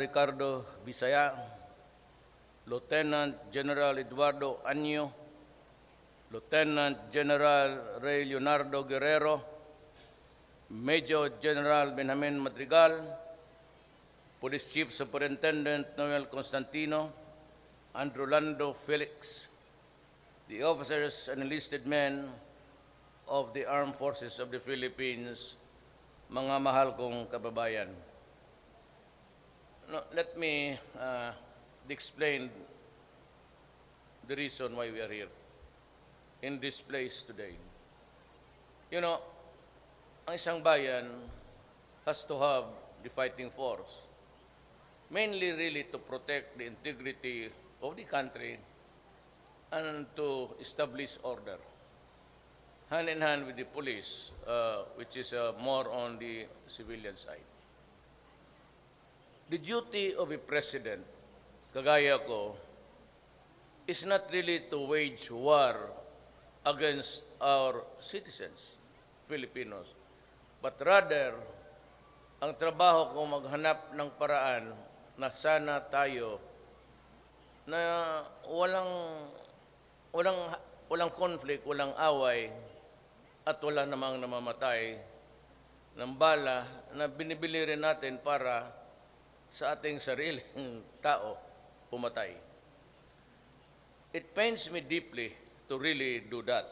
Ricardo Bisaya, Lieutenant General Eduardo Anyo, Lieutenant General Ray Leonardo Guerrero, Major General Benjamin Madrigal, Police Chief Superintendent Noel Constantino, and Rolando Felix, the officers and enlisted men of the Armed Forces of the Philippines, mga mahal kong kababayan. Now, let me explain the reason why we are here in this place today. You know, ang isang bayan has to have the fighting force, mainly really to protect the integrity of the country and to establish order, hand in hand with the police, which is more on the civilian side. The duty of a president, kagaya ko, is not really to wage war against our citizens, Filipinos, but rather, ang trabaho ko maghanap ng paraan na sana tayo na walang conflict, walang away, at wala namang namamatay ng bala na binibili rin natin para sa ating sariling tao pumatay. It pains me deeply to really do that,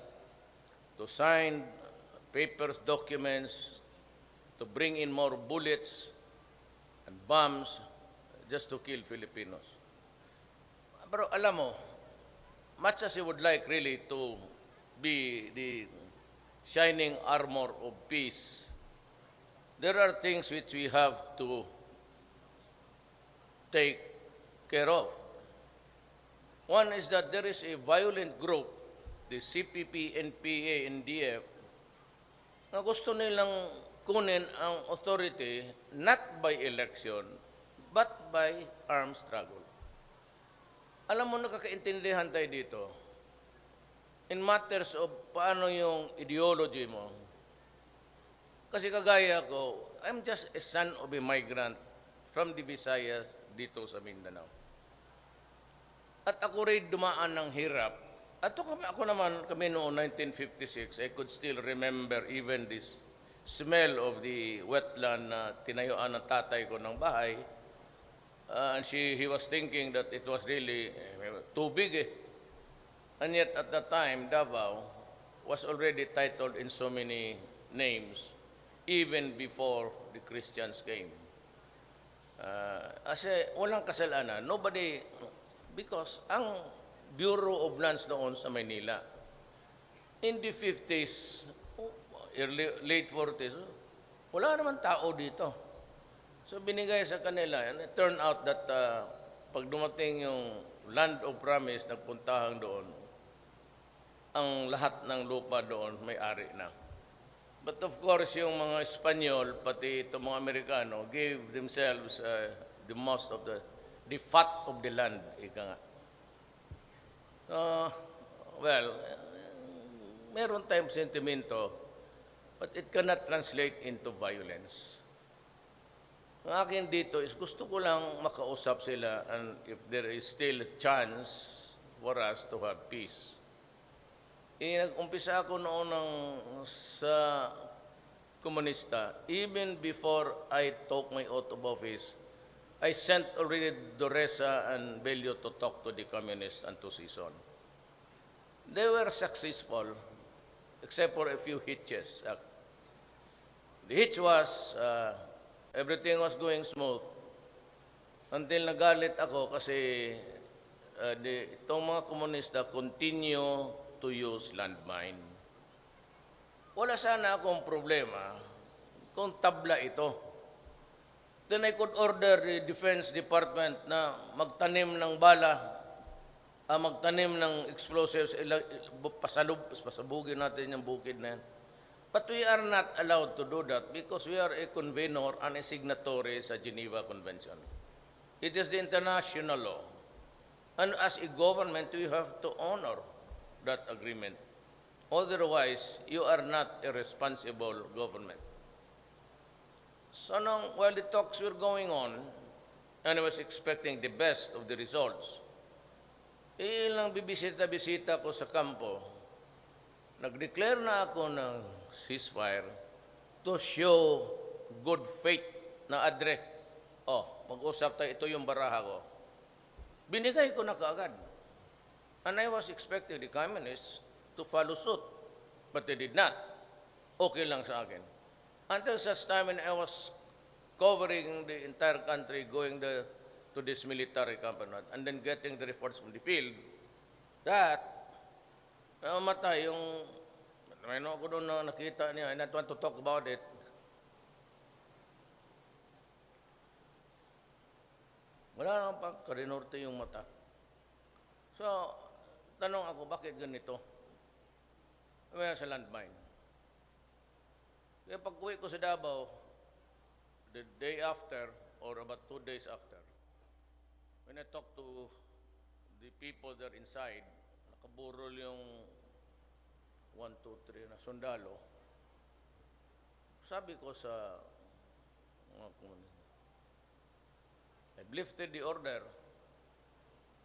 to sign papers, documents, to bring in more bullets and bombs just to kill Filipinos. Pero alam mo, much as you would like really to be the shining armor of peace, there are things which we have to take care of. One is that there is a violent group, the CPP, NPA, NDF, na gusto nilang kunin ang authority not by election, but by armed struggle. Alam mo, nakakaintindihan tayo dito. In matters of paano yung ideology mo. Kasi kagaya ko, I'm just a son of a migrant from the Visayas dito sa Mindanao. At ako rin dumaan ng hirap. At ako naman, kami noong 1956, I could still remember even this smell of the wetland na tinayuan ng tatay ko ng bahay. And he was thinking that it was really too big. And yet at that time, Davao was already titled in so many names, even before the Christians came. Kasi walang kasalanan. Nobody, because ang Bureau of Lands noon sa Maynila, in the 50s, late 40s, wala naman tao dito. So binigay sa kanila, and it turned out that pag dumating yung land of promise, nagpuntahan doon, ang lahat ng lupa doon may-ari na. But of course, yung mga Espanyol, pati itong mga Amerikano, gave themselves the most of the fat of the land, ika nga. Well, meron tayong sentimento, but it cannot translate into violence. Ang akin dito is gusto ko lang makausap sila, and if there is still a chance for us to have peace. Nag-umpisa ako noon sa komunista. Even before I took my oath of office, I sent already Doresa and Bello to talk to the communists and to Sison. They were successful, except for a few hitches. The hitch was, everything was going smooth until nagalit ako kasi itong mga komunista continue to use landmine. Wala sana akong problema kung tabla ito. Then I could order the Defense Department na magtanim ng bala, magtanim ng explosives, pasabugin natin yung bukid na yan. But we are not allowed to do that because we are a convenor and a signatory sa Geneva Convention. It is the international law. And as a government, we have to honor that agreement. Otherwise, you are not a responsible government. So while the talks were going on, and I was expecting the best of the results. Ilang bibisita-bisita ko sa kampo, nag-declare na ako ng ceasefire to show good faith na address. Oh, mag-usap tayo, ito yung baraha ko. Binigay ko na kaagad. And I was expecting the communists to follow suit, but they did not. Okay lang sa akin. Until such time when I was covering the entire country, going to this military campaign, and then getting the reports from the field, that namatay yung, mayroon ako doon na nakita niya, and I don't want to talk about it. Wala naman pa, karinorte yung mata. So, tanong ako, bakit ganito? Well, sa landmine. Kaya pag-uwi ko sa Davao, the day after, or about 2 days after, when I talked to the people there inside, nakaburol yung 1, 2, 3 na sundalo, sabi ko sa mga komunista, I've lifted the order,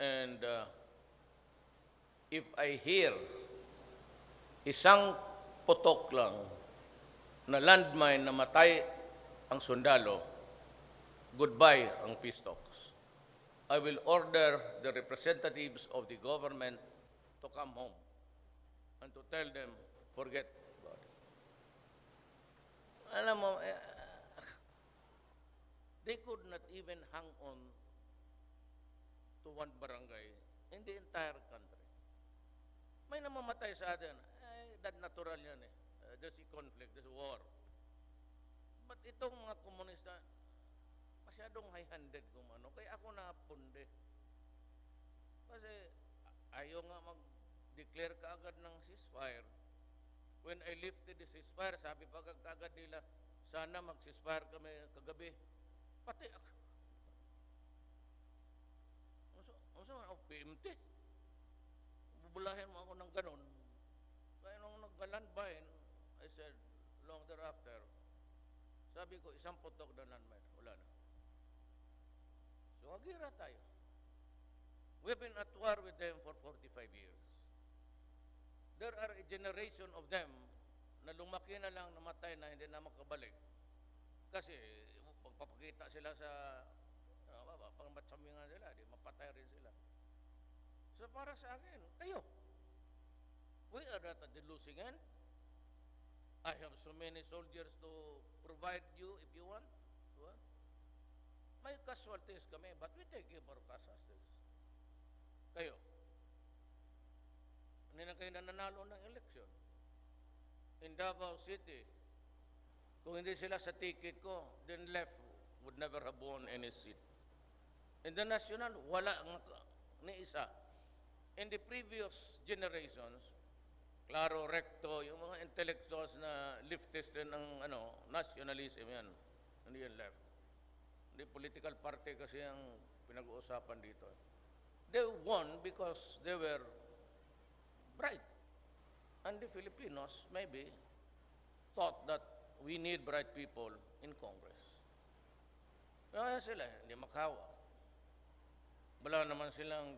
and if I hear isang putok lang na landmine na matay ang sundalo, goodbye ang peace talks. I will order the representatives of the government to come home and to tell them, forget about it. Alam mo, they could not even hang on to one barangay in the entire country. May namamatay sa atin. That natural yan eh. There's a conflict, there's a war. But itong mga komunista, masyadong high-handed kung ano. Kaya ako napunde. Kasi ayaw nga mag-declare kaagad ng ceasefire. When I lifted the ceasefire, sabi pa kaagad nila, sana mag-ceasefire kami kagabi. Pati ako. Ano sa PMT? Bubulahin mo ako ng ganun. Kaya nung nag-landmine, I said, long thereafter, sabi ko, isang putok na landmine. Wala na. So, agira tayo. We've been at war with them for 45 years. There are a generation of them na lumaki na lang, namatay na, hindi na makabalik. Kasi, magpapakita sila sa, pangmatsamingan sila, di mapatay rin sila. So, para sa akin, kayo, we are not at the losing end. I have so many soldiers to provide you if you want. May casualties kami, but we take care of our casualties. Kayo, hindi na kayo nananalo ng eleksyon. In Davao City, kung hindi sila sa ticket ko, then left would never have won any seat. In the national, wala ni isa. In the previous generations, klaro, recto, yung mga intellectuals na leftist rin ng nationalism yan. Hindi yan left. Hindi political party kasi ang pinag-uusapan dito. They won because they were bright. And the Filipinos maybe thought that we need bright people in Congress. Kaya sila, hindi makawa. Wala naman silang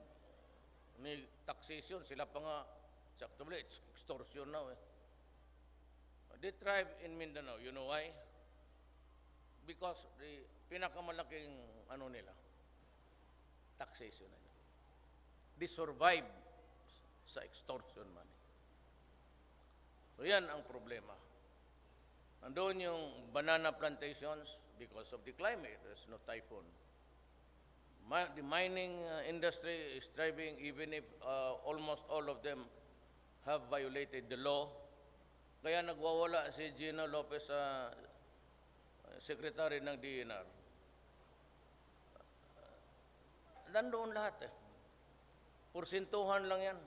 may taxation. Sila pa nga, actually, it's extortion now eh. They thrive in Mindanao. You know why? Because the pinakamalaking nila, taxation na. They survive sa extortion money. So yan ang problema. Andun yung banana plantations because of the climate. There's no typhoon. The mining industry is thriving even if almost all of them have violated the law. Kaya nagwawala si Gino Lopez sa secretary ng DNR. Nandoon lahat eh. Porsintuhan lang yan.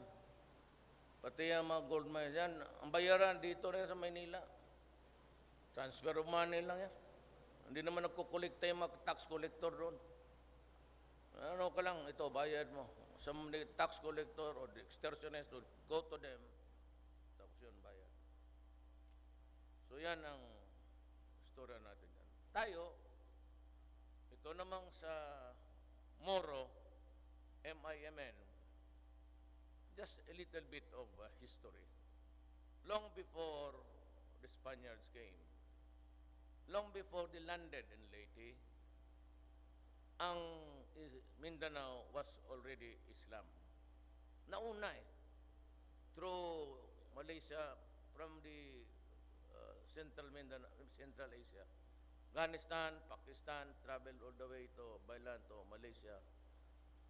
Pati yung mga gold mines yan. Ang bayaran dito rin sa Maynila. Transfer of money lang yan. Hindi naman nagkukolekta yung mga tax collector doon. Ano ka lang, ito, bayad mo. Some tax collector or the extortionist would go to them. Tapos yun, bayad. So yan ang istorya natin yan. Tayo, ito namang sa MIMN, just a little bit of history. Long before the Spaniards came, long before they landed in Leyte, ang Mindanao was already Islam. Nauna through Malaysia, from the Central Mindanao, Central Asia, Afghanistan, Pakistan, traveled all the way to Bailan, to Malaysia,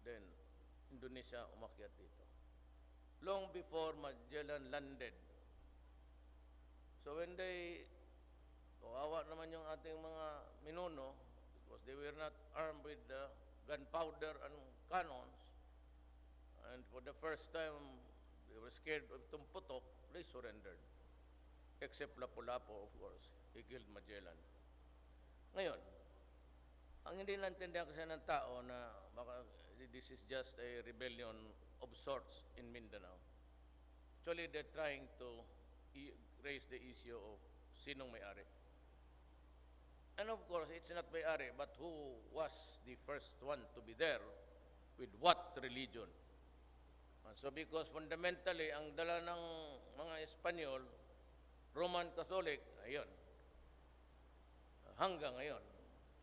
then Indonesia umakyat dito. Long before Magellan landed. So when they, kawawa naman yung ating mga minuno, because they were not armed with gunpowder and cannons, and for the first time, they were scared of Tumputok, they surrendered. Except Lapu-Lapu, of course. He killed Magellan. Ngayon, ang hindi naintindihan kasi ng tao na baka this is just a rebellion of sorts in Mindanao. Actually, they're trying to raise the issue of sinong may-ari. And of course, it's not may-ari, but who was the first one to be there with what religion? And so because fundamentally, ang dala ng mga Espanyol, Roman Catholic, ayun, hanggang ngayon,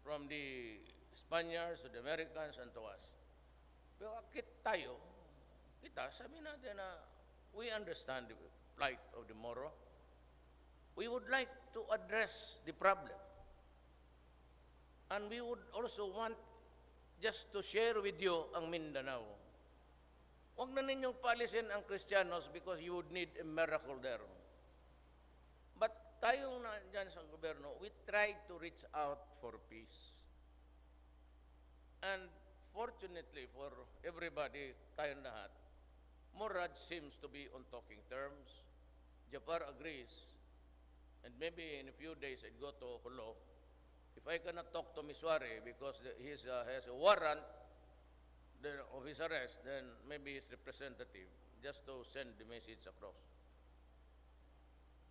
from the Spaniards to the Americans and to us. Pero kita, sabi natin na we understand the plight of the Moro. We would like to address the problem. And we would also want just to share with you ang Mindanao. Huwag na ninyong paalisin ang Kristiyanos because you would need a miracle there. But tayong nandyan sa gobyerno, we try to reach out for peace. And fortunately for everybody, tayong lahat, Murad seems to be on talking terms. Japar agrees. And maybe in a few days, I'd go to Holo. If I cannot talk to Miswari because he has a warrant of his arrest, then maybe his representative, just to send the message across.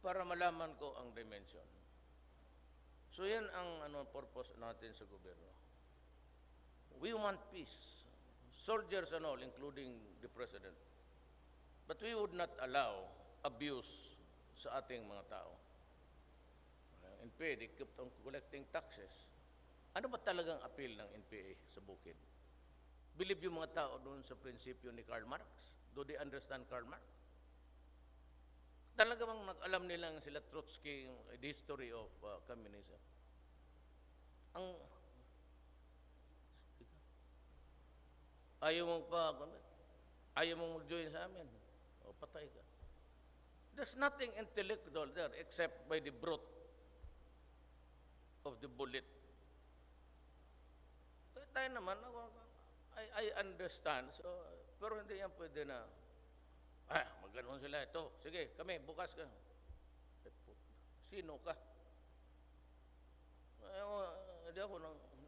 Para malaman ko ang dimension. So yan ang purpose natin sa gobyerno. We want peace. Soldiers and all, including the President. But we would not allow abuse sa ating mga tao. NPA, they kept on collecting taxes. Ano ba talagang appeal ng NPA sa bukid? Believe yung mga tao doon sa prinsipyo ni Karl Marx? Do they understand Karl Marx? Talaga bang alam nilang sila Trotsky, the history of communism? Ayaw mong mag-join sa amin. O patay ka. There's nothing intellectual there except by the brute of the bullet. Kaya tayo naman, I understand, pero hindi yan pwede na, maganoon sila ito. Sige, kami, bukas ka. Sino ka? Hindi ako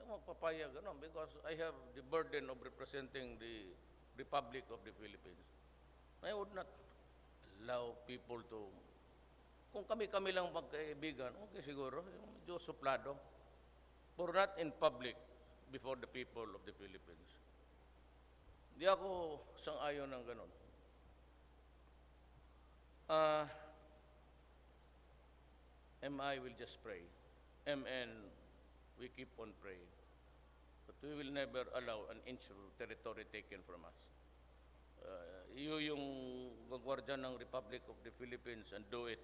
magpapayag because I have the burden of representing the Republic of the Philippines. I would not allow people to, kung kami-kami lang magkaibigan, okay siguro, medyo suplado, but not in public before the people of the Philippines. Hindi ako sang-ayon ng ganon. MI will just pray. MN, we keep on praying. But we will never allow an inch of territory taken from us. Yung gagwardya ng Republic of the Philippines and do it.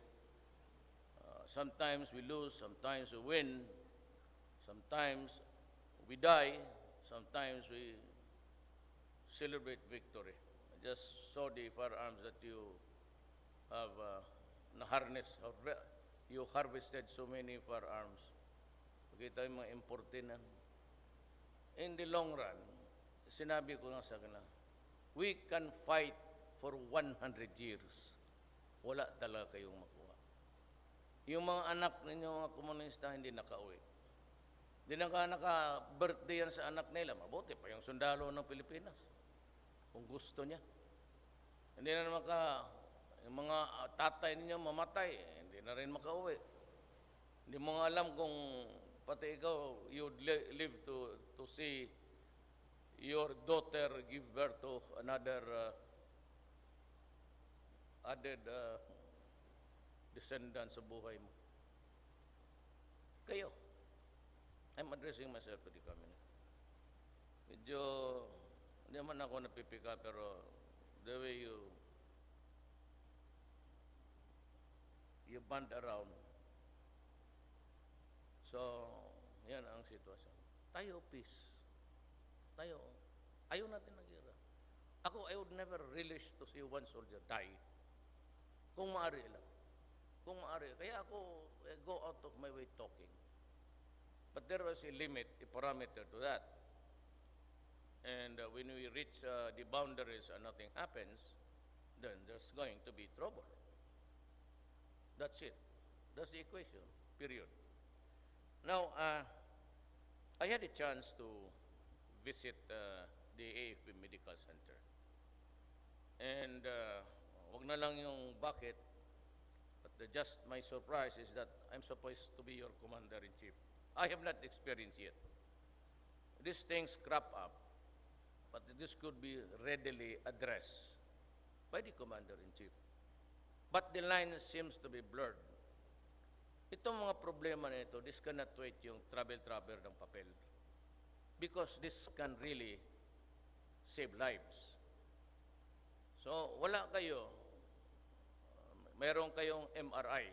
Sometimes we lose, sometimes we win, sometimes we die, sometimes we celebrate victory. I just saw the firearms that you have na-harness. You harvested so many firearms. Pakita yung mga importinan. In the long run, sinabi ko nga sa kanila, we can fight for 100 years. Wala talaga kayong makuha. Yung mga anak ninyo, mga komunista, hindi nakauwi. Hindi naka-birthday yan sa anak nila. Mabuti pa yung sundalo ng Pilipinas. Kung gusto niya. Hindi na yung mga tatay ninyo mamatay, hindi na rin makauwi. Hindi mo nga alam kung pati ikaw, you'd live to see your daughter give birth to another added descendant sa buhay mo. Kayo. I'm addressing myself to the cabinet. Medyo, hindi naman ako napipika, pero the way you band around. So, yan ang sitwasyon. Tayo, peace. Tayo. Ayaw natin nag-ira. Ako, I would never relish to see one soldier die. Kung maaari lang. Kung maaari. Kaya ako, go out of my way talking. But there was a limit, a parameter to that. And when we reach the boundaries and nothing happens, then there's going to be trouble. That's it. That's the equation, period. Now, I had a chance to visit the AFP Medical Center. And wag na lang yung bakit, but just my surprise is that I'm supposed to be your commander-in-chief. I have not experienced yet. These things crop up, but this could be readily addressed by the commander-in-chief. But the line seems to be blurred. Itong mga problema na ito, this cannot wait yung travel ng papel. Because this can really save lives. So, wala kayo. Mayroon kayong MRI.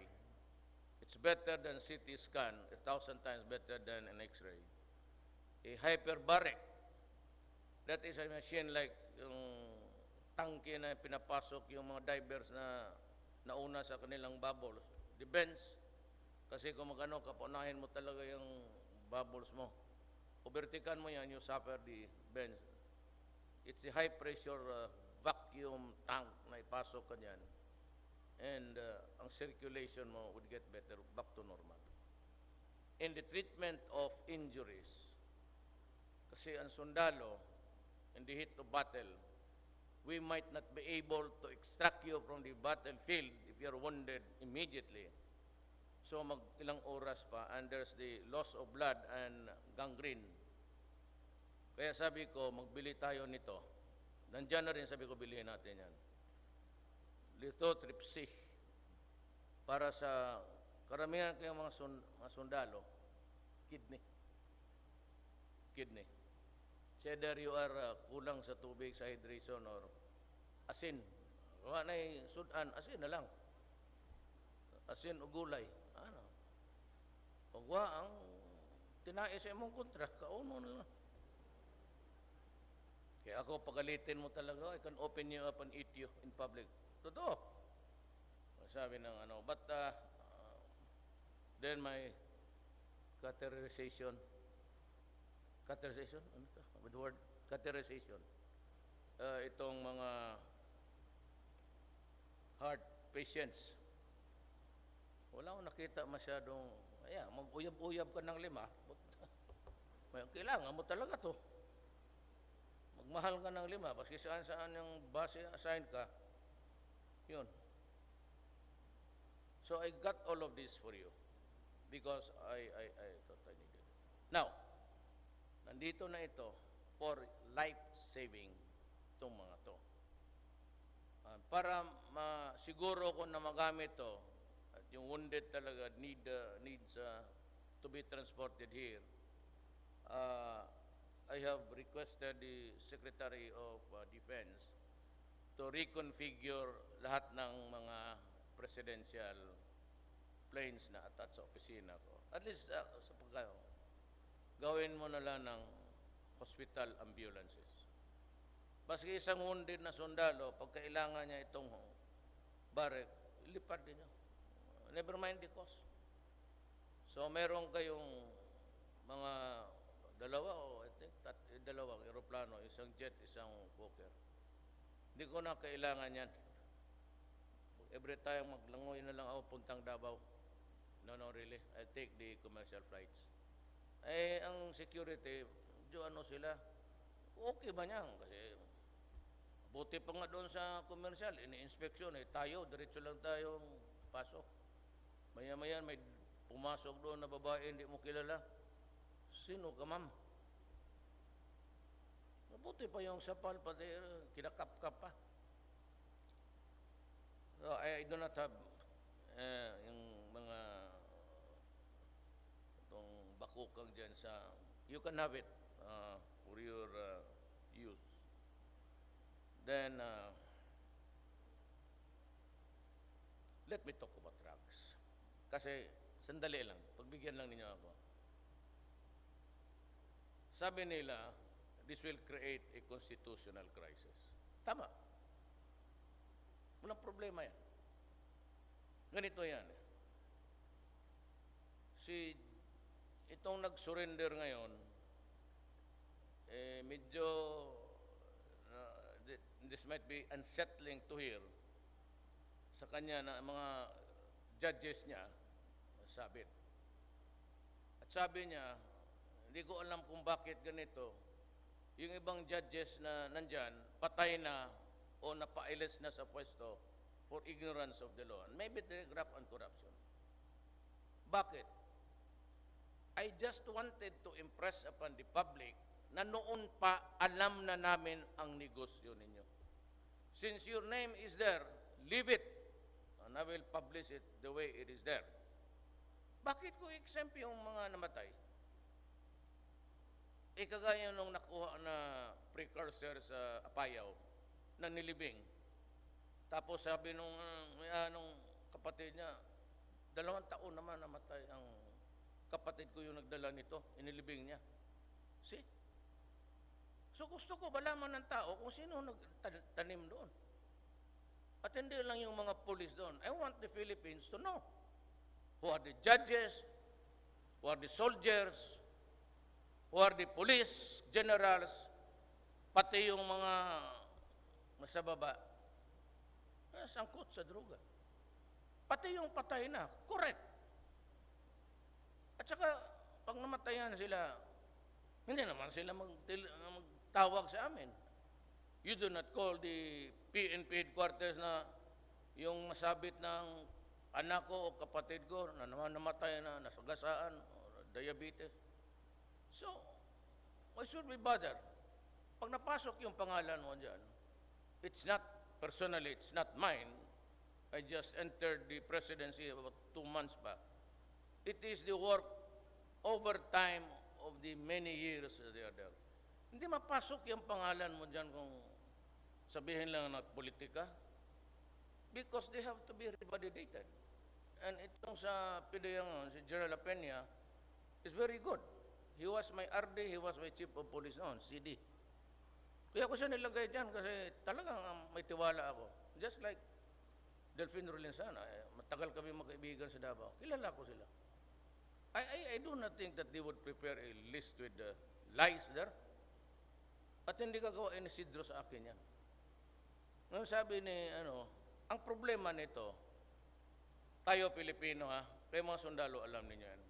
It's better than CT scan, 1,000 times better than an X-ray. A hyperbaric, that is a machine like yung tangke na pinapasok yung mga divers na nauna sa kanilang bubbles. Depends. Kasi kung magano, kapunahin mo talaga yung bubbles mo. Overtikan mo yan, you suffer the bends. It's a high pressure vacuum tank na ipasok ka dyan. And ang circulation mo would get better, back to normal. In the treatment of injuries, kasi ang sundalo, in the heat of battle, we might not be able to extract you from the battlefield if you're wounded immediately. So ilang oras pa, and there's the loss of blood and gangrene. Kaya sabi ko, magbili tayo nito. Nandiyan na rin, sabi ko, bilihin natin yan. Lithotripsy. Para sa karamihan kayong mga sundalo, kidney. Kidney. It's either you are kulang sa tubig, sa hydration, or asin. Wala na yung sudan, asin na lang. Asin o gulay. Ano? Pagwa ang tinais sa imong kontra, kauno na lang. Kaya ako, pagalitin mo talaga, I can open you up and eat you in public. Totoo. Sabi ng ano. But then my catheterization, ano ito? With the word catheterization. Itong mga heart patients. Wala akong nakita masyadong, mag-uyab-uyab ka ng 5. Kailangan mo talaga to. Magmahal ka ng 5, paski saan-saan yung base assign ka, yun. So I got all of this for you because I thought I needed it. Now, nandito na ito for life-saving itong mga to. Para masiguro ko na magamit to at yung wounded talaga needs to be transported here, I have requested the Secretary of Defense to reconfigure lahat ng mga presidential planes na attached sa opisina ko. At least sa pagkayo, gawin mo na lang ng hospital ambulances. Baski isang wounded na sundalo, pag kailangan niya itong barek, ilipad din niya. Never mind the cost. So meron kayong mga dalawa, I think, dalawang aeroplano, isang jet, isang Fokker. Hindi ko na kailangan yan. Every time maglangoy na lang ako puntang Davao. No, really. I take the commercial flights. Ang security, ano sila, okay ba niyan? Kasi buti pa nga doon sa commercial, ini-inspection, tayo, diretso lang tayong pasok. Maya-maya may pumasok doon na babae, hindi mo kilala. Sino ka, ma'am? Buti pa yung sapal, pati kinakap-kap pa. So, I do not have yung mga itong bakukang dyan sa, you can have it for your use. Then, let me talk about drugs. Kasi, sandali lang, pagbigyan lang ninyo ako. Sabi nila, this will create a constitutional crisis. Tama. Walang problema yan. Ganito yan. Itong nag-surrender ngayon, medyo, this might be unsettling to hear sa kanya na mga judges niya, sabit. At sabi niya, hindi ko alam kung bakit ganito. Yung ibang judges na nandyan, patay na o napailis na sa pwesto for ignorance of the law. And maybe they graft on corruption. Bakit? I just wanted to impress upon the public na noon pa alam na namin ang negosyo ninyo. Since your name is there, leave it. And I will publish it the way it is there. Bakit ko exempt yung mga namatay? Kagaya nung nakuha na precursor sa Apayao na nilibing. Tapos sabi nung kapatid niya, 2 taon naman namatay ang kapatid ko yung nagdala nito, inilibing niya. See? So gusto ko malaman ng tao kung sino nagtanim doon. At hindi lang yung mga police doon. I want the Philippines to know who are the judges, who are the soldiers, who are the police generals, pati yung mga nasa baba, sangkot sa droga. Pati yung patay na, correct. At saka, pag namatayan sila, hindi naman sila magtawag sa amin. You do not call the PNP headquarters na yung masabit ng anak ko o kapatid ko na naman namatay na, nasagasaan, o diabetes. So, why should we bother? Pag napasok yung pangalan mo dyan, it's not, personally, it's not mine. I just entered the presidency about 2 months back. It is the work over time of the many years that they are there. Hindi mapasok yung pangalan mo dyan kung sabihin lang na politika. Because they have to be revalidated. And itong sa PDM, si General Peña, is very good. He was my RD, he was my chief of police noon, CD. Kaya ko siya nilagay dyan kasi talagang may tiwala ako. Just like Delphine Rolensana, matagal kami magkaibigan sa Davao. Kilala ko sila. I do not think that they would prepare a list with lies there. At hindi gagawa ni Isidro sa akin yan. Ngayon sabi ni, ang problema nito, tayo Pilipino kayo mga sundalo alam niyo yan.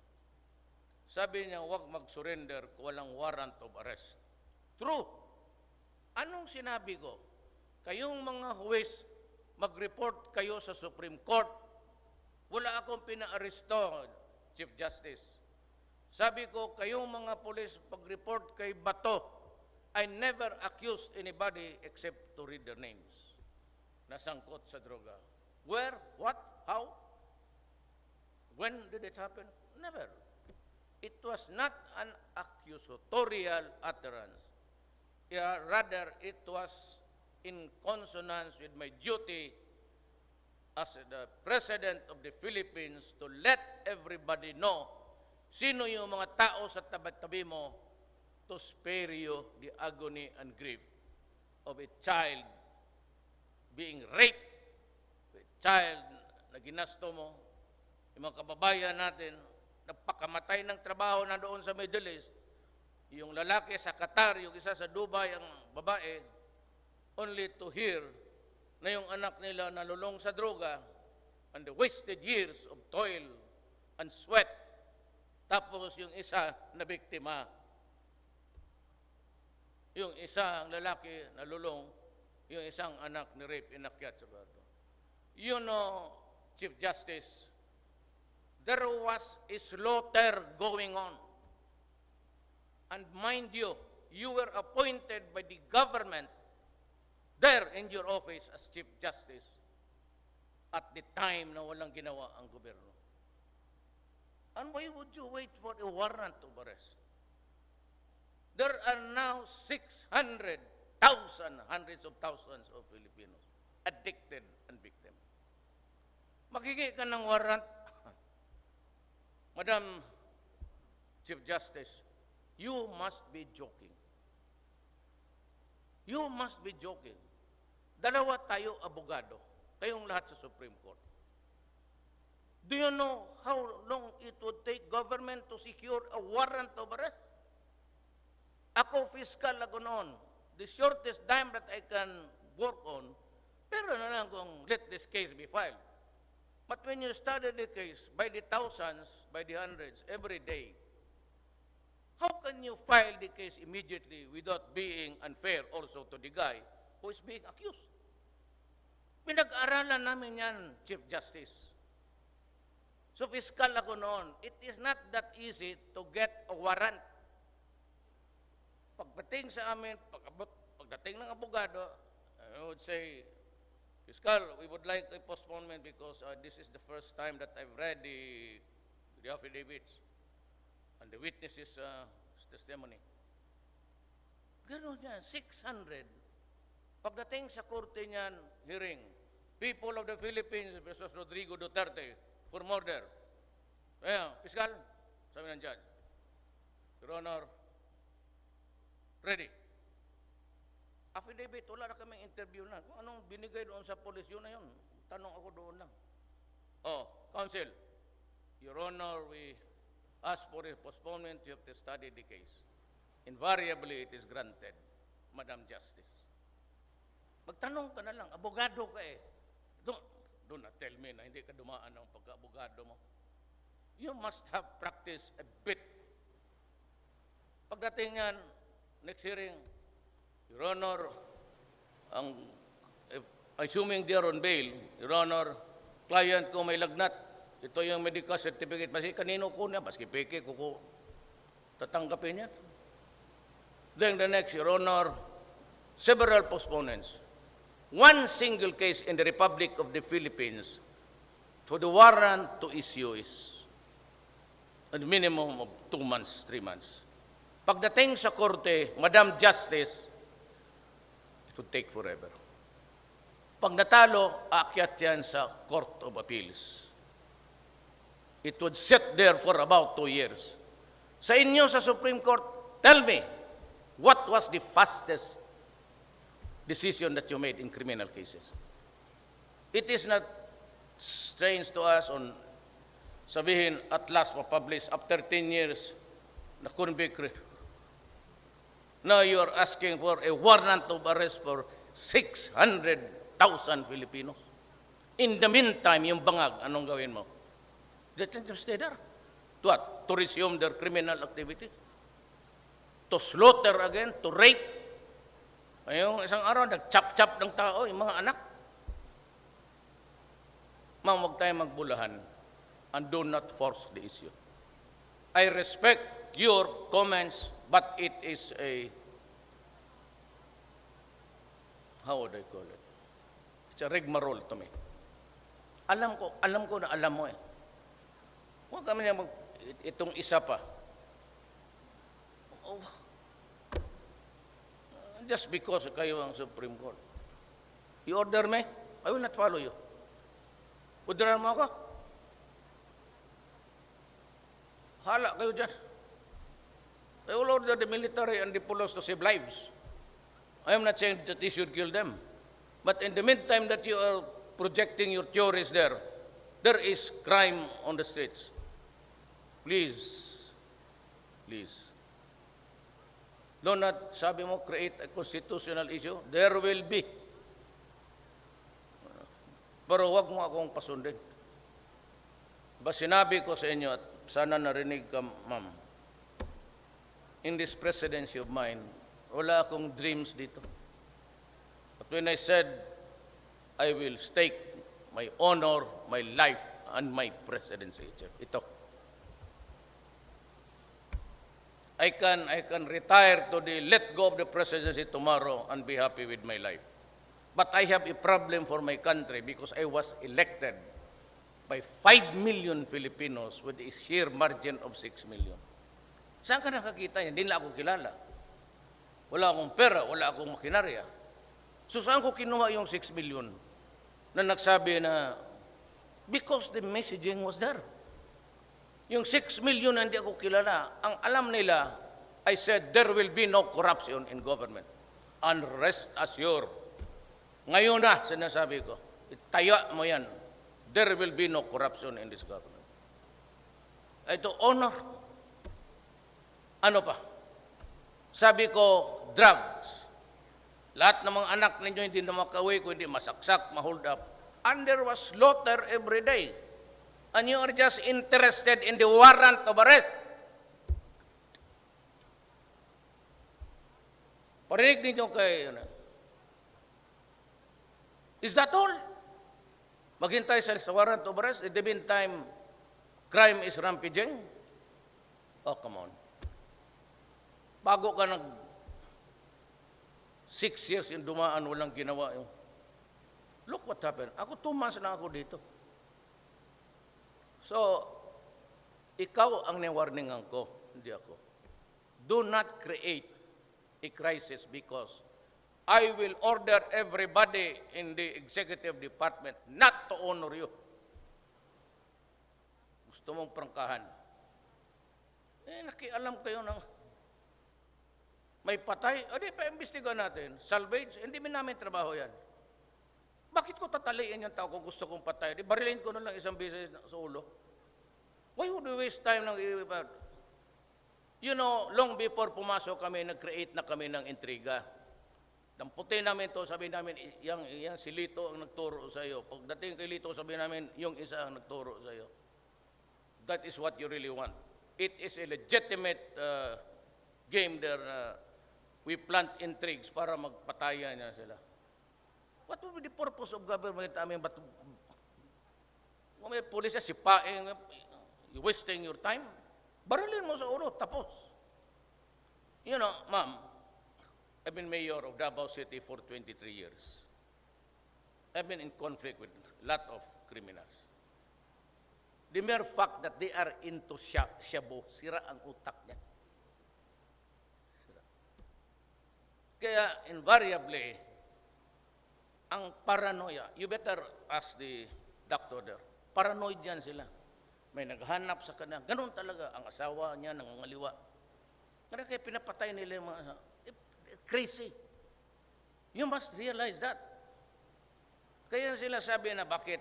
Sabi niya, huwag mag-surrender kung walang warrant of arrest. True. Anong sinabi ko? Kayong mga huwes, mag-report kayo sa Supreme Court. Wala akong pina-aresto, Chief Justice. Sabi ko, kayong mga pulis, pag-report kay Bato, I never accused anybody except to read their names. Nasangkot sa droga. Where? What? How? When did it happen? Never. It was not an accusatorial utterance. Rather, it was in consonance with my duty as the President of the Philippines to let everybody know sino yung mga tao sa tabi-tabi mo to spare you the agony and grief of a child being raped, a child na ginasto mo, yung mga kababayan natin, nagpakamatay ng trabaho na doon sa Middle East, yung lalaki sa Qatar, yung isa sa Dubai, ang babae, only to hear na yung anak nila nalulong sa droga and the wasted years of toil and sweat. Tapos yung isa na biktima, yung isang lalaki nalulong, yung isang anak ni rape, inakyat sa bato. You know, Chief Justice, there was a slaughter going on. And mind you, you were appointed by the government there in your office as Chief Justice at the time na walang ginawa ang gobyerno. And why would you wait for a warrant of arrest? There are now 600,000, hundreds of thousands of Filipinos addicted and victim. Magiging ka ng warrant, Madam Chief Justice, you must be joking. You must be joking. Dalawa tayo abogado, tayong lahat sa Supreme Court. Do you know how long it would take government to secure a warrant of arrest? Ako, fiscal ako noon. The shortest time that I can work on, pero na lang kung let this case be filed. But when you study the case by the thousands, by the hundreds, every day, how can you file the case immediately without being unfair also to the guy who is being accused? Pinag-aralan namin yan, Chief Justice. So, fiscal ako noon. It is not that easy to get a warrant. Pagdating sa amin, pagdating ng abogado, I would say, Fiscal, we would like a postponement because this is the first time that I've read the affidavits and the witnesses' testimony. Gano'n yan, 600. Pagdating sa korte niyan, hearing, people of the Philippines versus Rodrigo Duterte for murder. Ayan, Fiscal, sabi ng judge, Your Honor, ready. Affidavit, wala na kaming interview na. Kung anong binigay doon sa polis, yun na yun. Tanong ako doon lang. Oh, counsel, Your Honor, we ask for a postponement. You have to study the case. Invariably, it is granted, Madam Justice. Magtanong ka na lang, abogado ka eh. Do not tell me na hindi ka dumaan ng pagka-abogado mo. You must have practiced a bit. Pagdating yan, next hearing, Your Honor, assuming they are on bail, Your Honor, client ko may lagnat. Ito yung medical certificate. Kasi kanino ko niya, paski peke ko tatanggapin yan. Then the next, Your Honor, several postponements. One single case in the Republic of the Philippines for the warrant to issue is a minimum of 2 months, 3 months. Pagdating sa korte, Madam Justice, it would take forever. Pag natalo, aakyat yan sa Court of Appeals. It would sit there for about 2 years. Sa inyo sa Supreme Court, tell me, what was the fastest decision that you made in criminal cases? It is not strange to us on sabihin at last ma-publish after 10 years na convict. Now you are asking for a warrant of arrest for 600,000 Filipinos. In the meantime, yung bangag, anong gawin mo? Let them stay there. To what? To resume their criminal activity? To slaughter again? To rape? Ngayong isang araw, nag-chop-chop ng tao, yung mga anak. Ma'am, huwag tayo magbulahan and do not force the issue. I respect your comments, but it is a, how would I call it? It's a rigmarole to me. Alam ko na alam mo eh. Huwag kami na itong isa pa. Oh, just because kayo ang Supreme Court. You order me, I will not follow you. Orderan mo ako. Hala kayo dyan. I will order the military and the police to save lives. I am not saying that they should kill them. But in the meantime that you are projecting your theories there is crime on the streets. Please, please. Do not, sabi mo, create a constitutional issue. There will be. Pero wag mo akong pasundin. Ba sinabi ko sa inyo at sana narinig ka, ma'am. In this presidency of mine, wala akong dreams dito. But when I said, I will stake my honor, my life, and my presidency, ito. I can retire to the let go of the presidency tomorrow and be happy with my life. But I have a problem for my country because I was elected by 5 million Filipinos with a sheer margin of 6 million. Saan ka nakakita yan? Hindi na ako kilala. Wala akong pera, wala akong makinarya. So saan ko kinuha yung 6 million na nagsabi na because the messaging was there. Yung 6 million na hindi ako kilala, ang alam nila, I said, there will be no corruption in government. And rest assured, ngayon na, sinasabi ko, itaya mo yan, there will be no corruption in this government. Ito, honor. Ano pa? Sabi ko, drugs. Lahat ng mga anak ninyo hindi na makauwi, kundi masaksak, mahold up. And there was slaughter every day. And you are just interested in the warrant of arrest. Parinig ninyo kay... Is that all? Maghintay sa warrant of arrest? In the meantime, crime is rampaging? Oh, come on. Bago ka 6 years yung dumaan, walang ginawa yung... Look what happened. Ako 2 months na ako dito. So, ikaw ang niwarningan ko, hindi ako. Do not create a crisis because I will order everybody in the executive department not to honor you. Gusto mong prangkahan. Nakialam kayo ng may patay. O di pa imbestigahan natin. Salvage, hindi namin trabaho yan. Bakit ko tataliin yung tao kung gusto kong patay? Di barilin ko na lang isang beses sa ulo. Why would we waste time ng... You know, long before pumasok kami, nag-create na kami ng intriga. Damputin namin to, sabi namin, yang si Lito ang nagturo sa iyo. Pagdating kay Lito, sabi namin, yung isa ang nagturo sa iyo. That is what you really want. It is a legitimate game there. We plant intrigues para magpatayan niya sila. What would be the purpose of government? I mean, but may pulis siya, sipaing, you wasting your time. Barilin mo sa ulo, tapos. You know, ma'am, I've been mayor of Davao City for 23 years. I've been in conflict with a lot of criminals. The mere fact that they are into shabu, sira ang utak niya. Sira. Kaya invariably, ang paranoia, you better ask the doctor there, paranoid yan sila. May naghanap sa kanya. Ganun talaga ang asawa niya, nangangaliwa. Kaya pinapatay nila yung mga asawa. Crazy. You must realize that. Kaya sila sabi na bakit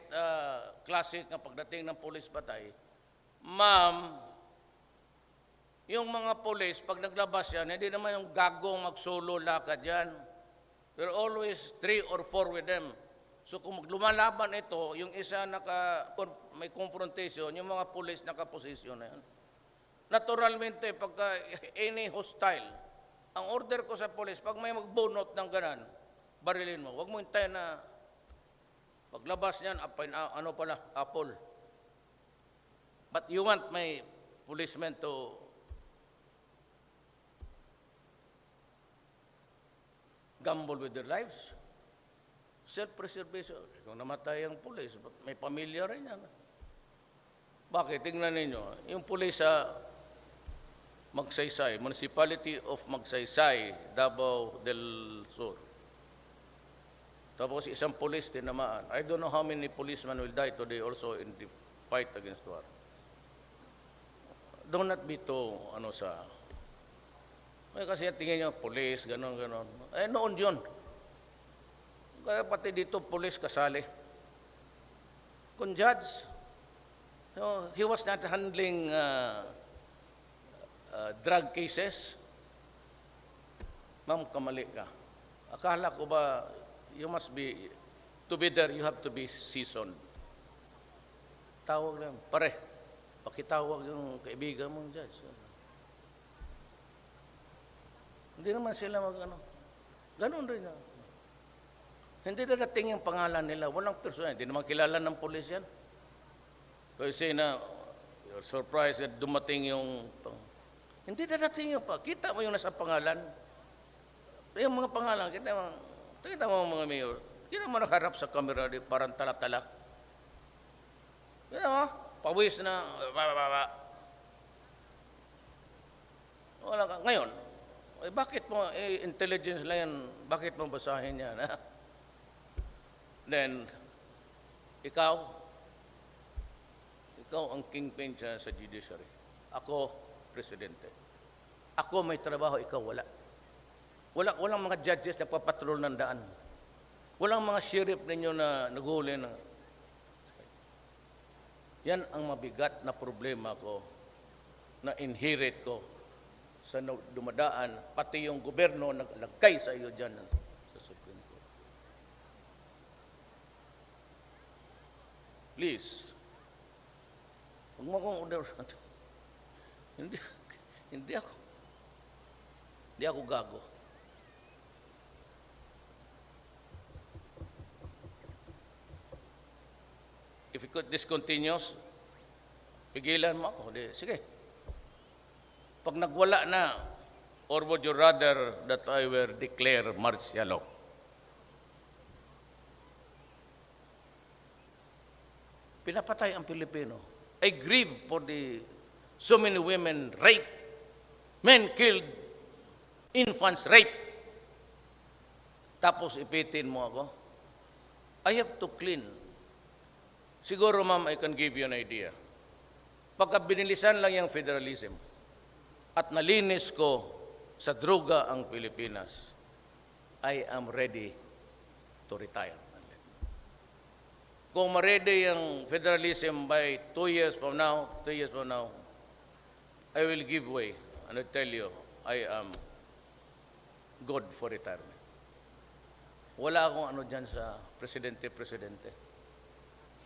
classic na pagdating ng pulis patay, ma'am, yung mga pulis, pag naglabas yan, hindi naman yung gagong magsolo lakad yan. There are always 3 or 4 with them. So kung lumalaban ito, yung isa may confrontation, yung mga pulis nakaposisyon na yan. Naturalmente, pagka any hostile, ang order ko sa pulis, pag may magbunot ng ganan, barilin mo. Huwag mo hintayin na paglabas niyan, apple. But you want my policemen to gamble with their lives? Self-preservation. Kung namatay ang pulis, may pamilya rin yan. Bakit? Tingnan ninyo. Yung pulis sa Magsaysay, Municipality of Magsaysay, Davao del Sur. Tapos isang pulis tinamaan. I don't know how many policemen will die today also in the fight against war. Do not be too, kasi tingin nyo, pulis, ganon. Noon yun. Kaya pati dito, pulis kasali. Kung judge, so he was not handling drug cases. Ma'am, kamali ka. Akala ko ba, to be there, you have to be seasoned. Tawag lang, pare, pakitawag yung kaibigan mong judge. Hindi naman sila ganon rin. Hindi dadating yung pangalan nila. Walang personal. Hindi naman kilala ng pulis yan. Kasi you're surprised that dumating yung... Hindi darating yung pa. Kita mo yung nasa pangalan. Yung mga pangalan, kita mo mga mayor. Kita mo nakaharap sa camera, di parang tala-tala. Kita mo, pawis na. Wala ka. Ngayon, bakit mo, intelligence lang yan, bakit mo basahin yan? Ha? Then, ikaw ang kingpin sa judiciary. Ako, presidente. Ako may trabaho, ikaw wala. Walang mga judges na papatrol ng daan. Walang mga sheriff ninyo na naghuli na. Yan ang mabigat na problema ko na inherit ko sa dumadaan, pati yung gobyerno naglagay sa iyo dyan sa Supreme Court. Please, huwag mo akong order. Hindi ako gago. If this continues, pigilan mo ako. Sige. Pag nagwala na, or would you rather that I will declare martial law? Pinapatay ang Pilipino. I grieve for so many women raped, men killed, infants raped. Tapos ipitin mo ako. I have to clean. Siguro, ma'am, I can give you an idea. Pagka binilisan lang yung federalism at nalinis ko sa droga ang Pilipinas, I am ready to retire. Kung ma-ready yung federalism by 2 years from now, 3 years from now, I will give way and I tell you, I am good for retirement. Wala akong ano dyan sa presidente.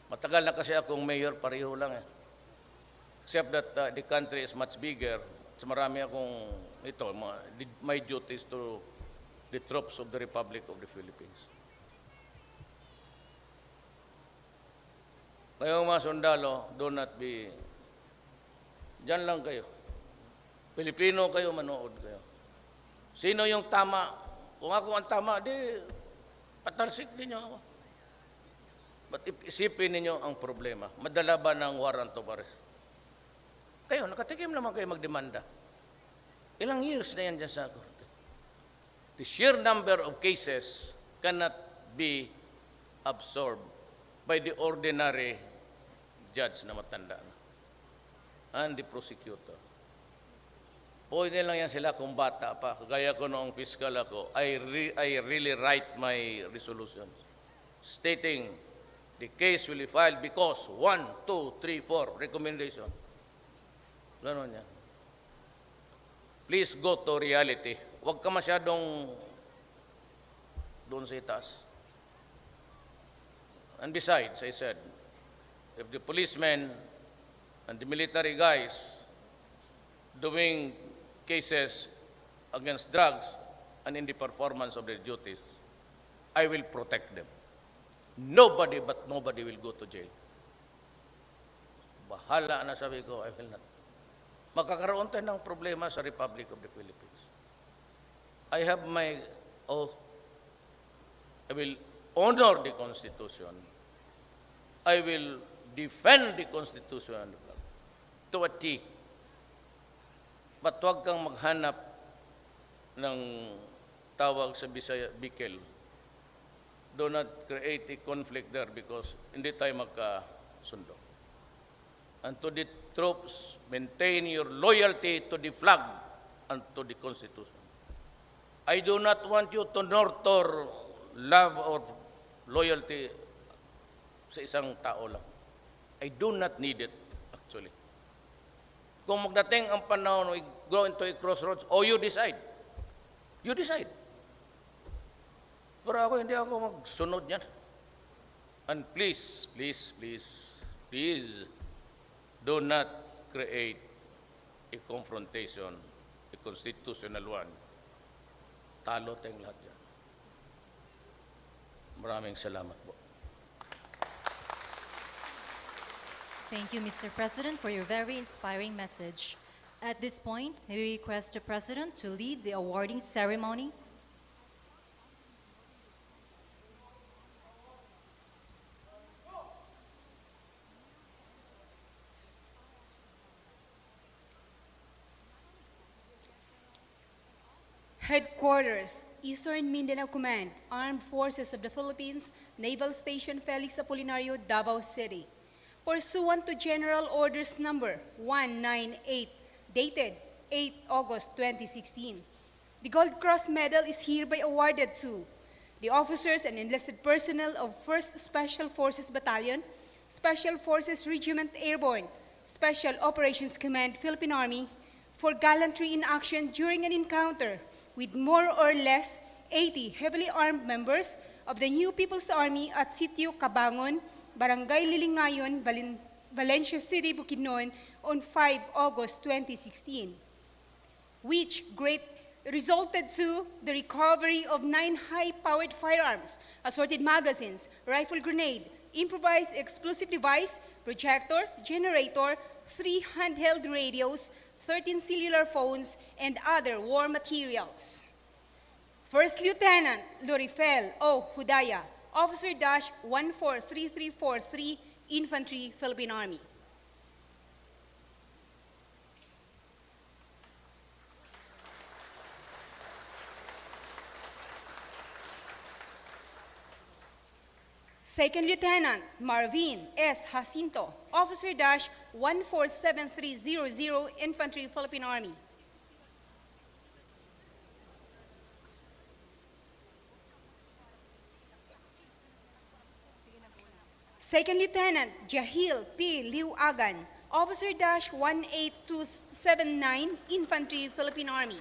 Matagal na kasi akong mayor, pareho lang eh. Except that the country is much bigger. So marami akong my duties to the troops of the Republic of the Philippines. Kayong mga sundalo, do not be, dyan lang kayo. Pilipino kayo, manood kayo. Sino yung tama? Kung ako ang tama, di patalsik din nyo ako. But isipin ninyo ang problema. Madala ba ng warrant of arrest? Kayo, nakatikim naman kayo magdemanda. Ilang years na yan dyan sa korte. The sheer number of cases cannot be absorbed by the ordinary judge na matanda na. And the prosecutor. Pwede lang yan sila kung bata pa. Kagaya ko noong fiscal ako, I really write my resolutions stating the case will be filed because 1, 2, 3, 4 recommendation. Ganon yan. Please go to reality. Huwag ka masyadong doon sa itaas. And besides, I said, if the policemen and the military guys doing cases against drugs and in the performance of their duties, I will protect them. Nobody will go to jail. Bahala na sabi ko, I will not. Magkakaroon tayo ng problema sa Republic of the Philippines. I have my oath. I will honor the Constitution. I will defend the Constitution to a T. But huwag kang maghanap ng tawag sa Bisaya, Bikel. Do not create a conflict there because hindi tayo magkasundo. And to the troops, maintain your loyalty to the flag and to the Constitution. I do not want you to nurture love or loyalty sa isang tao lang. I do not need it, actually. Kung magdating ang panahon, we go into a crossroads, you decide. You decide. Pero ako, hindi ako magsunod niyan. And please, do not create a confrontation, a constitutional one. Talo tayong lahat yan. Maraming salamat po. Thank you, Mr. President, for your very inspiring message. At this point, may we request the President to lead the awarding ceremony. Headquarters, Eastern Mindanao Command, Armed Forces of the Philippines, Naval Station Felix Apolinario, Davao City. Pursuant to General Orders Number 198, dated 8 August 2016, the Gold Cross Medal is hereby awarded to the officers and enlisted personnel of 1st Special Forces Battalion, Special Forces Regiment Airborne, Special Operations Command, Philippine Army, for gallantry in action during an encounter with more or less 80 heavily armed members of the New People's Army at Sitio Cabangon, Barangay Lilingayon, Valencia City, Bukidnon, on 5 August 2016, which resulted to the recovery of 9 high-powered firearms, assorted magazines, rifle grenade, improvised explosive device, projector, generator, 3 handheld radios, 13 cellular phones, and other war materials. First Lieutenant Lorifel O. Hudaya, Officer-143343, Infantry, Philippine Army. Second Lieutenant Marvin S. Jacinto, Officer-147300, Infantry, Philippine Army. Second Lieutenant Jahil P. Liuagan, Officer-18279, Infantry, Philippine Army.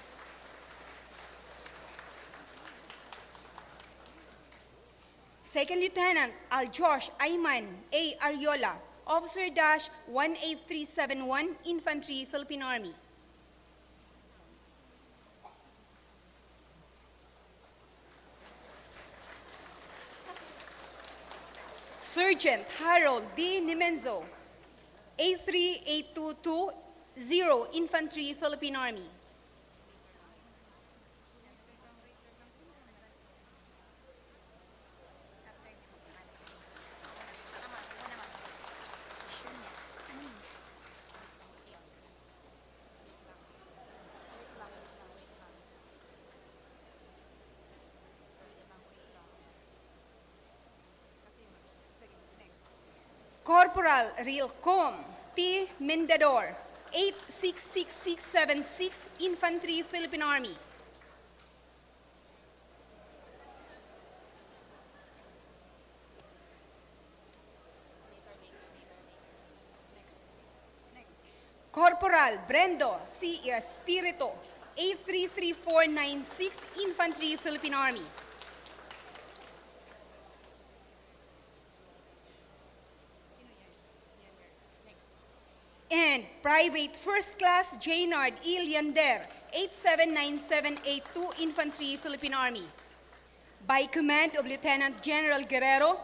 Second Lieutenant Aljosh Ayman A. Ariola, Officer-18371, Infantry, Philippine Army. Sergeant Harold D. Nimenzo, A38220, Infantry, Philippine Army. Corporal Rilcom T. Mendador, 866676, Infantry, Philippine Army. Corporal Brendo C. Espirito, 833496, Infantry, Philippine Army. And Private First Class Jaynard E. Leander, 879782, Infantry, Philippine Army. By command of Lieutenant General Guerrero,